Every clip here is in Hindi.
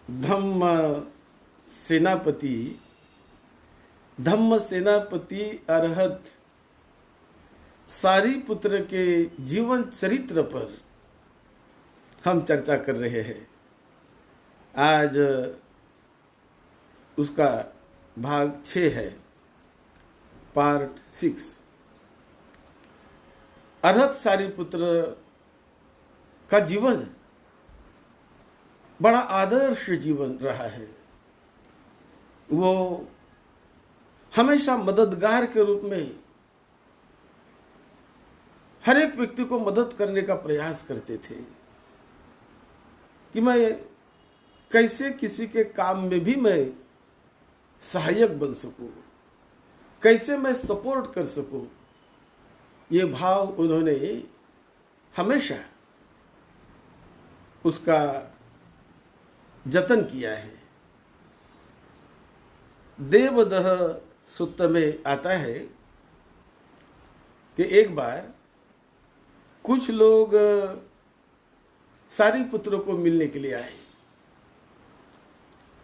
धम्म सेनापति धम्म सेनापति अरहत सारीपुत्र के जीवन चरित्र पर हम चर्चा कर रहे हैं। आज उसका भाग 6 है, पार्ट 6। अरहत सारीपुत्र का जीवन बड़ा आदर्श जीवन रहा है। वो हमेशा मददगार के रूप में हर एक व्यक्ति को मदद करने का प्रयास करते थे कि मैं कैसे किसी के काम में भी मैं सहायक बन सकूं, कैसे मैं सपोर्ट कर सकूं। ये भाव उन्होंने हमेशा उसका जतन किया है। देवदह सुत्त में आता है कि एक बार कुछ लोग सारीपुत्र को मिलने के लिए आए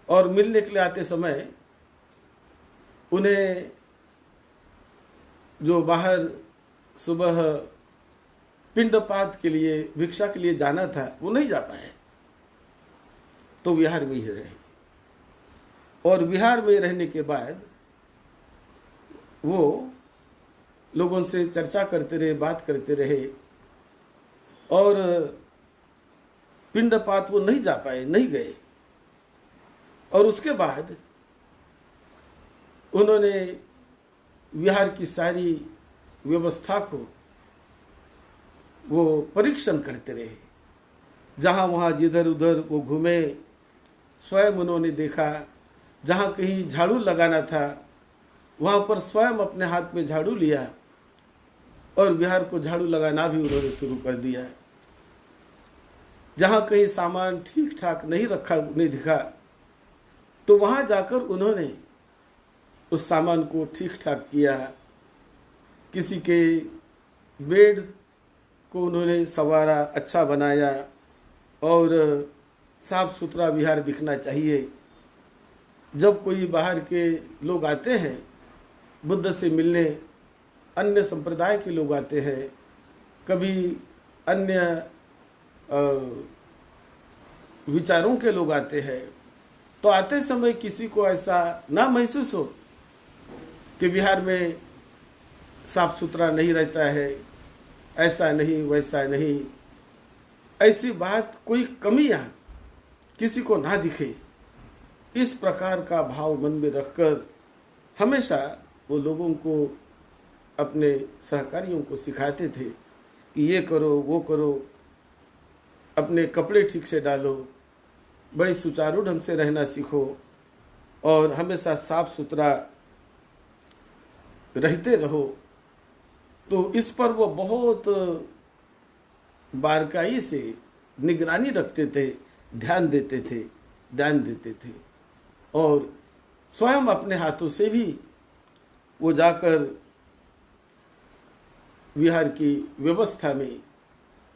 और मिलने के लिए आते समय उन्हें जो बाहर सुबह पिंडपात के लिए भिक्षा के लिए जाना था वो नहीं जा पाए, तो विहार में ही रहे। और विहार में रहने के बाद वो लोगों से चर्चा करते रहे, बात करते रहे और पिंडपात वो नहीं जा पाए, नहीं गए। और उसके बाद उन्होंने विहार की सारी व्यवस्था को वो परीक्षण करते रहे। जहाँ वहाँ जिधर उधर वो घूमे, स्वयं उन्होंने देखा। जहाँ कहीं झाड़ू लगाना था वहाँ पर स्वयं अपने हाथ में झाड़ू लिया और विहार को झाड़ू लगाना भी उन्होंने शुरू कर दिया। जहाँ कहीं सामान ठीक ठाक नहीं रखा, नहीं दिखा, तो वहाँ जाकर उन्होंने उस सामान को ठीक ठाक किया। किसी के बेड को उन्होंने संवारा, अच्छा बनाया और साफ सुथरा विहार दिखना चाहिए। जब कोई बाहर के लोग आते हैं बुद्ध से मिलने, अन्य संप्रदाय के लोग आते हैं, कभी अन्य विचारों के लोग आते हैं, तो आते समय किसी को ऐसा ना महसूस हो कि विहार में साफ सुथरा नहीं रहता है, ऐसा नहीं वैसा नहीं, ऐसी बात, कोई कमियां किसी को ना दिखे। इस प्रकार का भाव मन में रखकर हमेशा वो लोगों को, अपने सहकारियों को सिखाते थे कि ये करो वो करो, अपने कपड़े ठीक से डालो, बड़े सुचारू ढंग से रहना सीखो और हमेशा साफ सुथरा रहते रहो। तो इस पर वो बहुत बारकाई से निगरानी रखते थे, ध्यान देते थे और स्वयं अपने हाथों से भी वो जाकर विहार की व्यवस्था में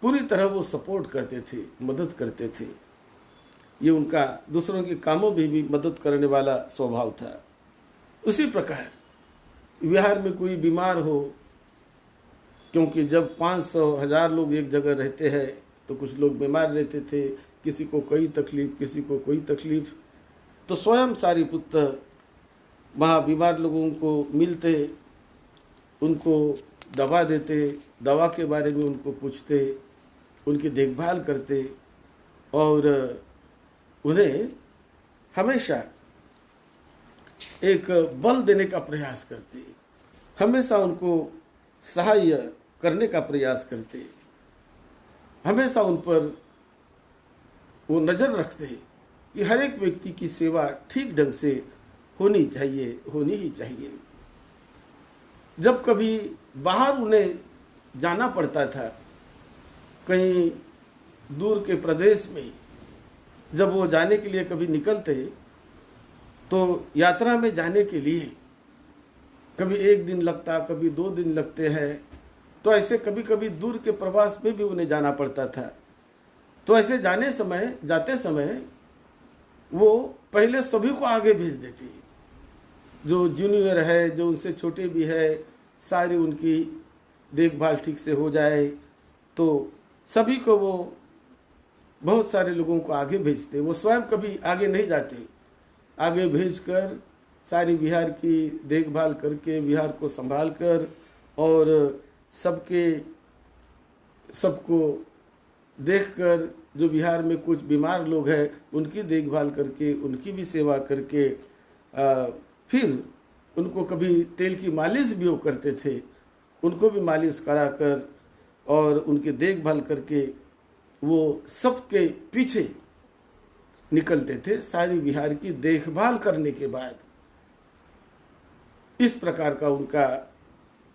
पूरी तरह वो सपोर्ट करते थे, मदद करते थे। ये उनका दूसरों के कामों में भी मदद करने वाला स्वभाव था। उसी प्रकार विहार में कोई बीमार हो, क्योंकि जब 500,000 लोग एक जगह रहते हैं तो कुछ लोग बीमार रहते थे, किसी को कोई तकलीफ, किसी को कोई तकलीफ, तो स्वयं सारीपुत्र वहाँ बीमार लोगों को मिलते, उनको दवा देते, दवा के बारे में उनको पूछते, उनकी देखभाल करते और उन्हें हमेशा एक बल देने का प्रयास करते, हमेशा उनको सहाय करने का प्रयास करते, हमेशा उन पर वो नज़र रखते कि हर एक व्यक्ति की सेवा ठीक ढंग से होनी ही चाहिए। जब कभी बाहर उन्हें जाना पड़ता था, कहीं दूर के प्रदेश में जब वो जाने के लिए कभी निकलते, तो यात्रा में जाने के लिए कभी 1 दिन लगता, कभी 2 दिन लगते हैं, तो ऐसे कभी कभी दूर के प्रवास में भी उन्हें जाना पड़ता था। तो ऐसे जाते समय वो पहले सभी को आगे भेज देती, जो जूनियर है, जो उनसे छोटे भी है, सारी उनकी देखभाल ठीक से हो जाए तो सभी को वो बहुत सारे लोगों को आगे भेजते। वो स्वयं कभी आगे नहीं जाते, आगे भेजकर सारी बिहार की देखभाल करके, बिहार को संभाल कर और सबको देखकर, जो बिहार में कुछ बीमार लोग हैं उनकी देखभाल करके, उनकी भी सेवा करके, फिर उनको कभी तेल की मालिश भी वो करते थे, उनको भी मालिश कराकर और उनकी देखभाल करके वो सबके पीछे निकलते थे सारी बिहार की देखभाल करने के बाद। इस प्रकार का उनका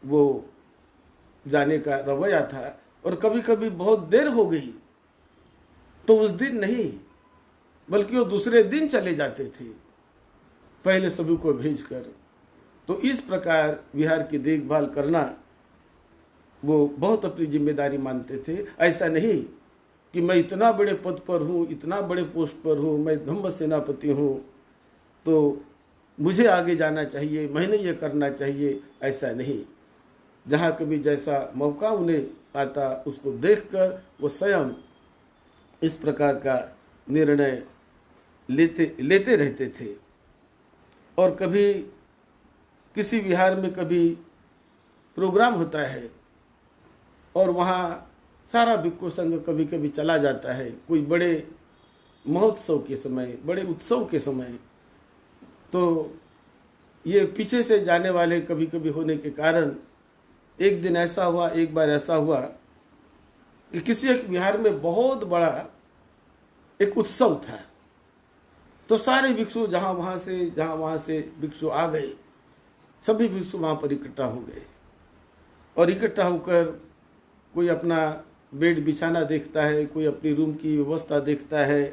वो जाने का रवैया था। और कभी कभी बहुत देर हो गई तो उस दिन नहीं, बल्कि वो दूसरे दिन चले जाते थे, पहले सभी को भेजकर। तो इस प्रकार बिहार की देखभाल करना वो बहुत अपनी जिम्मेदारी मानते थे। ऐसा नहीं कि मैं इतना बड़े पद पर हूँ, इतना बड़े पोस्ट पर हूँ, मैं धम्म सेनापति हूँ तो मुझे आगे जाना चाहिए, मैंने ये करना चाहिए, ऐसा नहीं। जहाँ कभी जैसा मौका उन्हें आता उसको देखकर वो स्वयं इस प्रकार का निर्णय लेते रहते थे। और कभी किसी बिहार में कभी प्रोग्राम होता है और वहाँ सारा भिक्खु संघ कभी कभी चला जाता है, कोई बड़े महोत्सव के समय, बड़े उत्सव के समय, तो ये पीछे से जाने वाले कभी कभी होने के कारण एक बार ऐसा हुआ कि किसी एक बिहार में बहुत बड़ा एक उत्सव था। तो सारे भिक्षु जहाँ वहाँ से भिक्षु आ गए, सभी भिक्षु वहाँ पर इकट्ठा हो गए। और इकट्ठा होकर कोई अपना बेड बिछाना देखता है, कोई अपनी रूम की व्यवस्था देखता है,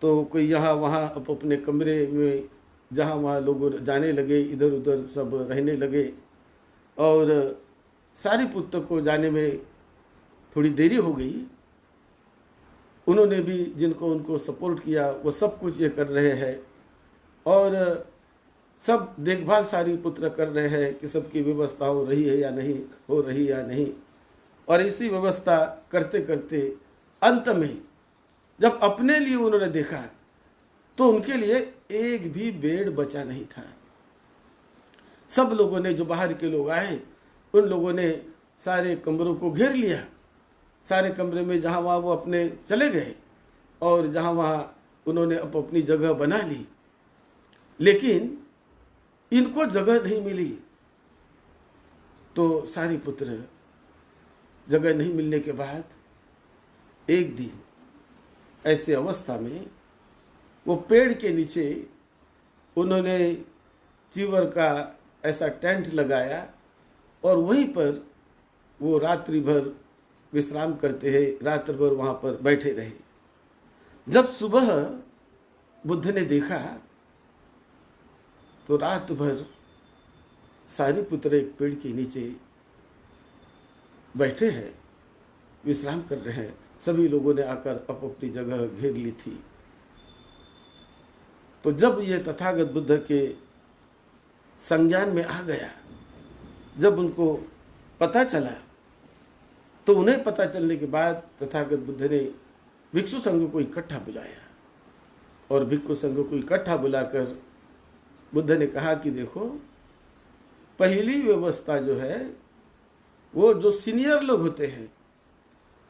तो कोई यहाँ वहाँ अपने कमरे में जहाँ वहाँ लोग जाने लगे, इधर उधर सब रहने लगे। और सारी पुस्तक को जाने में थोड़ी देरी हो गई। उन्होंने भी जिनको उनको सपोर्ट किया वो सब कुछ ये कर रहे हैं और सब देखभाल सारी पुत्र कर रहे हैं कि सबकी व्यवस्था हो रही है या नहीं। और इसी व्यवस्था करते करते अंत में जब अपने लिए उन्होंने देखा तो उनके लिए एक भी बेड बचा नहीं था। सब लोगों ने, जो बाहर के लोग आए, उन लोगों ने सारे कमरों को घेर लिया। सारे कमरे में जहाँ वहाँ वो अपने चले गए और जहाँ वहाँ उन्होंने अपनी जगह बना ली, लेकिन इनको जगह नहीं मिली। तो सारी पुत्र जगह नहीं मिलने के बाद एक दिन ऐसे अवस्था में वो पेड़ के नीचे उन्होंने चीवर का ऐसा टेंट लगाया और वहीं पर वो रात्रि भर विश्राम करते हैं, रात्र भर वहाँ पर बैठे रहे। जब सुबह बुद्ध ने देखा तो रात भर सारे पुत्र एक पेड़ के नीचे बैठे हैं, विश्राम कर रहे हैं। सभी लोगों ने आकर अपनी जगह घेर ली थी। तो जब ये तथागत बुद्ध के संज्ञान में आ गया, जब उनको पता चला, तो उन्हें पता चलने के बाद तथागत बुद्ध ने भिक्षु संघ को इकट्ठा बुलाया और भिक्षु संघ को इकट्ठा बुलाकर बुद्ध ने कहा कि देखो, पहली व्यवस्था जो है वो जो सीनियर लोग होते हैं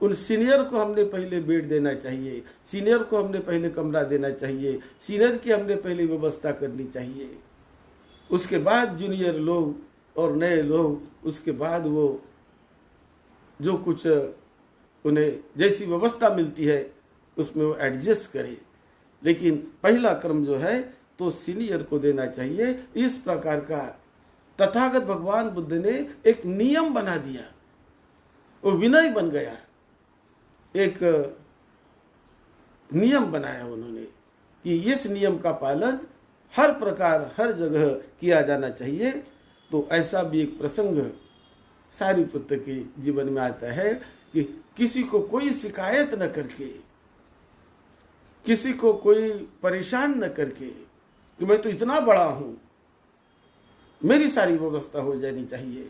उन सीनियर को हमने पहले बेड देना चाहिए, सीनियर को हमने पहले कमरा देना चाहिए, सीनियर की हमने पहले व्यवस्था करनी चाहिए। उसके बाद जूनियर लोग और नए लोग, उसके बाद वो जो कुछ उन्हें जैसी व्यवस्था मिलती है उसमें वो एडजस्ट करे, लेकिन पहला क्रम जो है तो सीनियर को देना चाहिए। इस प्रकार का तथागत भगवान बुद्ध ने एक नियम बना दिया, वो विनय बन गया। एक नियम बनाया उन्होंने कि इस नियम का पालन हर प्रकार हर जगह किया जाना चाहिए। तो ऐसा भी एक प्रसंग सारिपुत्र के जीवन में आता है कि किसी को कोई शिकायत न करके किसी को कोई परेशान न करके कि मैं तो इतना बड़ा हूं, मेरी सारी व्यवस्था हो जानी चाहिए,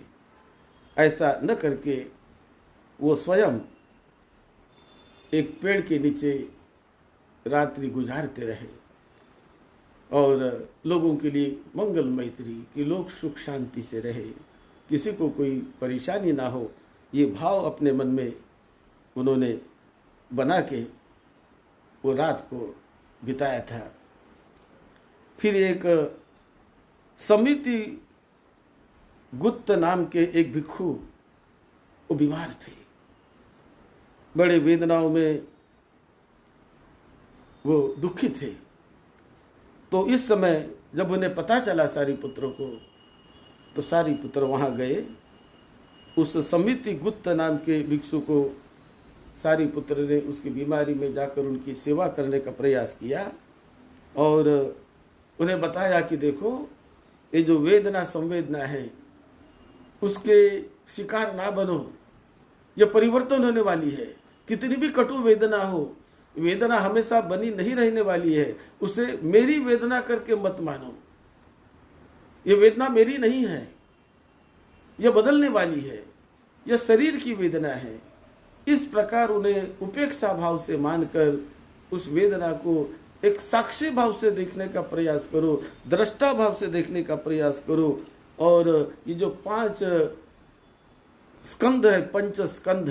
ऐसा न करके वो स्वयं एक पेड़ के नीचे रात्रि गुजारते रहे और लोगों के लिए मंगल मैत्री, कि लोग सुख शांति से रहे, किसी को कोई परेशानी ना हो, ये भाव अपने मन में उन्होंने बना के वो रात को बिताया था। फिर एक समिति गुप्त नाम के एक भिक्षु, वो बीमार थे, बड़े वेदनाओं में वो दुखी थे। तो इस समय जब उन्हें पता चला सारिपुत्र को, तो सारिपुत्र वहाँ गए। उस समिति गुप्त नाम के भिक्षु को सारिपुत्र ने उसकी बीमारी में जाकर उनकी सेवा करने का प्रयास किया और उन्हें बताया कि देखो, ये जो वेदना संवेदना है उसके शिकार ना बनो, ये परिवर्तन होने वाली है। कितनी भी कटु वेदना हो, वेदना हमेशा बनी नहीं रहने वाली है, उसे मेरी वेदना करके मत मानो। ये वेदना मेरी नहीं है, यह बदलने वाली है, यह शरीर की वेदना है। इस प्रकार उन्हें उपेक्षा भाव से मानकर उस वेदना को एक साक्षी भाव से देखने का प्रयास करो, दृष्टा भाव से देखने का प्रयास करो। और ये जो 5 स्कंध है, पंच स्कंध,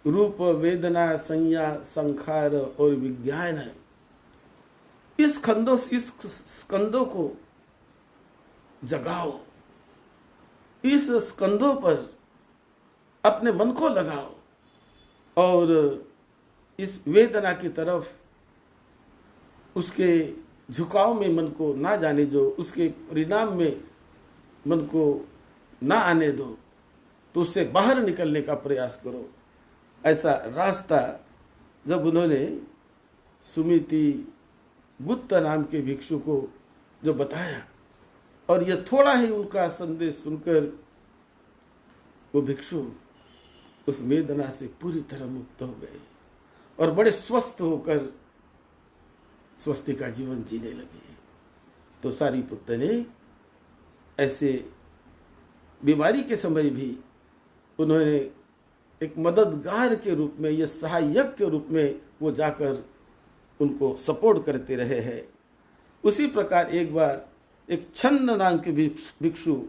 रूप, वेदना, संज्ञा, संखार और विज्ञान है, इस स्कंदों को जगाओ, इस स्कंदों पर अपने मन को लगाओ और इस वेदना की तरफ, उसके झुकाव में मन को ना जाने दो, उसके परिणाम में मन को ना आने दो, तो उससे बाहर निकलने का प्रयास करो। ऐसा रास्ता जब उन्होंने सुमिति गुप्त नाम के भिक्षु को जो बताया, और यह थोड़ा ही उनका संदेश सुनकर वो भिक्षु उस वेदना से पूरी तरह मुक्त हो गए और बड़े स्वस्थ होकर स्वस्ति का जीवन जीने लगे। तो सारिपुत्र ने ऐसे बीमारी के समय भी उन्होंने एक मददगार के रूप में, या सहायक के रूप में वो जाकर उनको सपोर्ट करते रहे हैं। उसी प्रकार एक बार एक छन्न नाम के भिक्षु,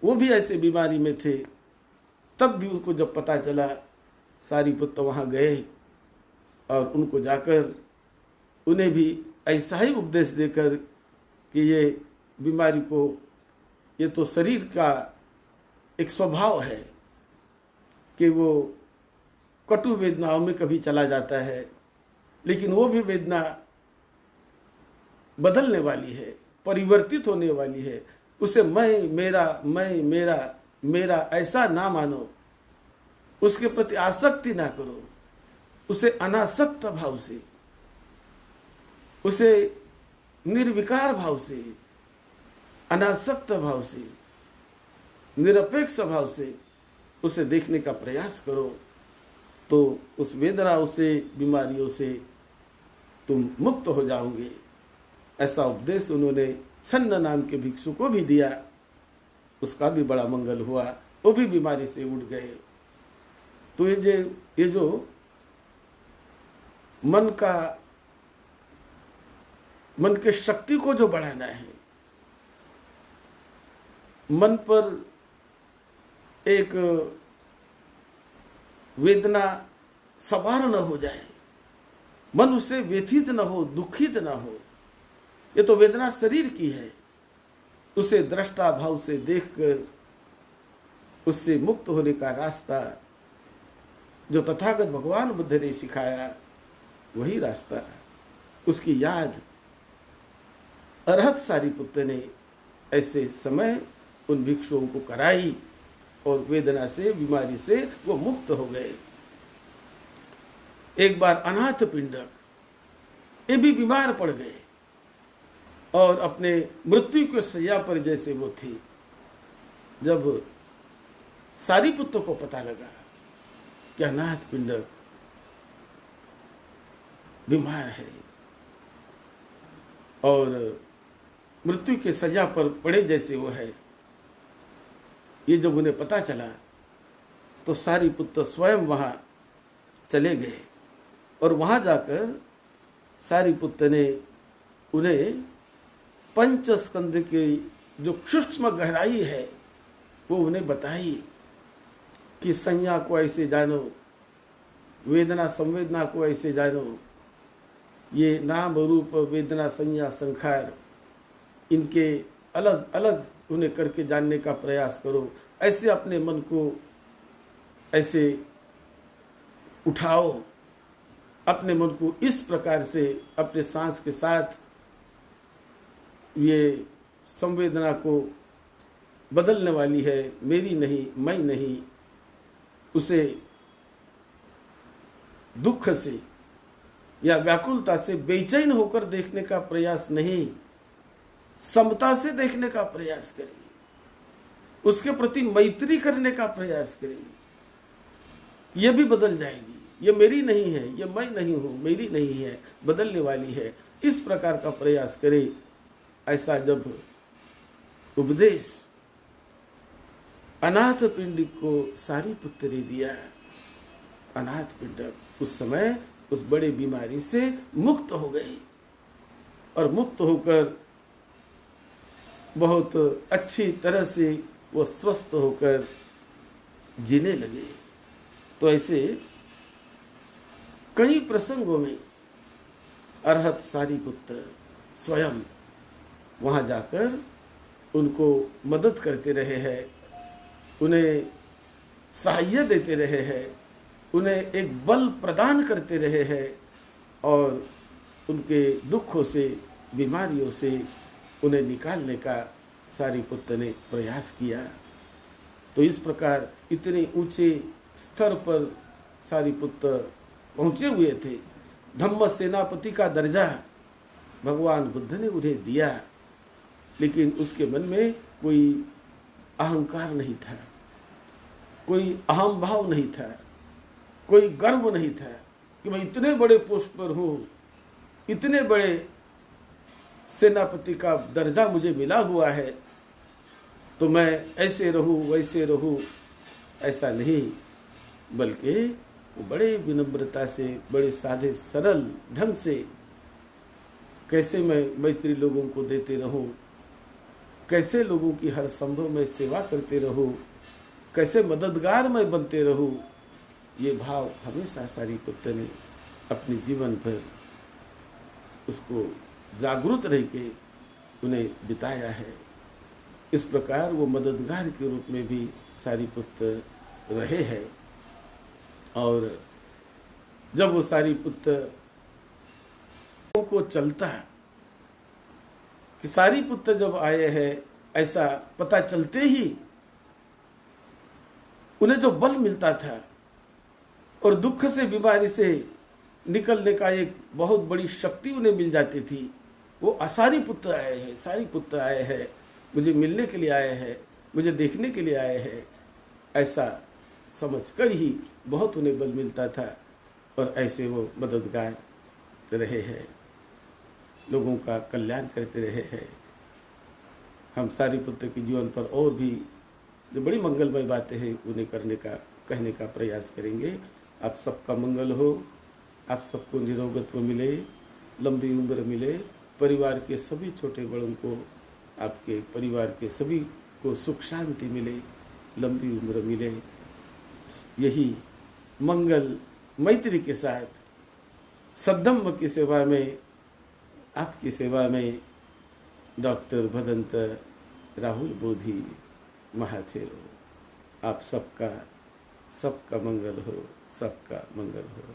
वो भी ऐसे बीमारी में थे, तब भी उनको जब पता चला, सारिपुत्र वहाँ गए और उनको जाकर उन्हें भी ऐसा ही उपदेश देकर कि ये बीमारी को, ये तो शरीर का एक स्वभाव है कि वो कटु वेदनाओं में कभी चला जाता है, लेकिन वो भी वेदना बदलने वाली है, परिवर्तित होने वाली है। उसे मैं मेरा ऐसा ना मानो, उसके प्रति आसक्ति ना करो, उसे अनासक्त भाव से, उसे निर्विकार भाव से, अनासक्त भाव से, निरपेक्ष भाव से उसे देखने का प्रयास करो, तो उस वेदनाओं से, बीमारियों से तुम मुक्त हो जाओगे। ऐसा उपदेश उन्होंने छन्न नाम के भिक्षु को भी दिया, उसका भी बड़ा मंगल हुआ, वो भी बीमारी से उठ गए। तो ये जो मन के शक्ति को जो बढ़ाना है, मन पर एक वेदना सवार न हो जाए, मन उससे व्यथित न हो, दुखित न हो। ये तो वेदना शरीर की है, उसे दृष्टा भाव से देखकर उससे मुक्त होने का रास्ता जो तथागत भगवान बुद्ध ने सिखाया, वही रास्ता, उसकी याद अरहत सारिपुत्र ने ऐसे समय उन भिक्षुओं को कराई और वेदना से, बीमारी से वो मुक्त हो गए। एक बार अनाथ पिंडक, ये भी बीमार पड़ गए और अपने मृत्यु के शैया पर जैसे वो थी। जब सारिपुत्र को पता लगा कि अनाथ पिंडक बीमार है और मृत्यु के सजा पर पड़े जैसे वो है। ये जब उन्हें पता चला तो सारिपुत्र स्वयं वहां चले गए और वहां जाकर सारिपुत्र ने उन्हें पंचस्कंद की जो सूक्ष्म गहराई है वो उन्हें बताई कि संज्ञा को ऐसे जानो, वेदना संवेदना को ऐसे जानो, ये नाम रूप वेदना संज्ञा संखार इनके अलग अलग उन्हें करके जानने का प्रयास करो। ऐसे अपने मन को ऐसे उठाओ, अपने मन को इस प्रकार से अपने सांस के साथ ये संवेदना को बदलने वाली है, मेरी नहीं, मैं नहीं, उसे दुख से या व्याकुलता से बेचैन होकर देखने का प्रयास नहीं, समता से देखने का प्रयास करें, उसके प्रति मैत्री करने का प्रयास करें। यह भी बदल जाएगी। ये मेरी नहीं है, ये मैं नहीं हूं, मेरी नहीं है, बदलने वाली है। इस प्रकार का प्रयास करें। ऐसा जब उपदेश अनाथ पिंडिक को सारिपुत्र ने दिया, अनाथ पिंडक उस समय उस बड़े बीमारी से मुक्त हो गए और मुक्त होकर बहुत अच्छी तरह से वो स्वस्थ होकर जीने लगे। तो ऐसे कई प्रसंगों में अरहत सारिपुत्र स्वयं वहां जाकर उनको मदद करते रहे हैं, उन्हें सहायता देते रहे हैं, उन्हें एक बल प्रदान करते रहे हैं और उनके दुखों से, बीमारियों से उन्हें निकालने का सारिपुत्र ने प्रयास किया। तो इस प्रकार इतने ऊंचे स्तर पर सारिपुत्र पहुंचे हुए थे। धम्म सेनापति का दर्जा भगवान बुद्ध ने उन्हें दिया, लेकिन उसके मन में कोई अहंकार नहीं था, कोई अहम भाव नहीं था, कोई गर्व नहीं था कि मैं इतने बड़े पोस्ट पर हूं, इतने बड़े सेनापति का दर्जा मुझे मिला हुआ है तो मैं ऐसे रहूं वैसे रहूं, ऐसा नहीं, बल्कि वो बड़े विनम्रता से, बड़े सादे सरल ढंग से कैसे मैं मैत्री लोगों को देते रहूं, कैसे लोगों की हर संभव में सेवा करते रहूं, कैसे मददगार मैं बनते रहूं, ये भाव हमेशा सारिपुत्र ने अपने जीवन भर उसको जागरूक रह के उन्हें बिताया है। इस प्रकार वो मददगार के रूप में भी सारिपुत्र रहे हैं। और जब वो सारिपुत्र को चलता कि सारिपुत्र जब आए हैं ऐसा पता चलते ही उन्हें जो बल मिलता था और दुख से, बीमारी से निकलने का एक बहुत बड़ी शक्ति उन्हें मिल जाती थी। वो सारिपुत्र आए हैं, सारिपुत्र आए हैं, मुझे मिलने के लिए आए हैं, मुझे देखने के लिए आए हैं, ऐसा समझकर ही बहुत उन्हें बल मिलता था और ऐसे वो मददगार रहे हैं, लोगों का कल्याण करते रहे हैं। हम सारिपुत्र के जीवन पर और भी जो बड़ी मंगलमय बातें हैं उन्हें कहने का प्रयास करेंगे। आप सबका मंगल हो, आप सबको निरोगत्व मिले, लंबी उम्र मिले, परिवार के सभी छोटे बड़ों को, आपके परिवार के सभी को सुख शांति मिले, लंबी उम्र मिले। यही मंगल मैत्री के साथ सद्धम्म की सेवा में, आपकी सेवा में डॉक्टर भदंत राहुल बोधी महाथेरो। आप सबका मंगल हो, सबका मंगल हो।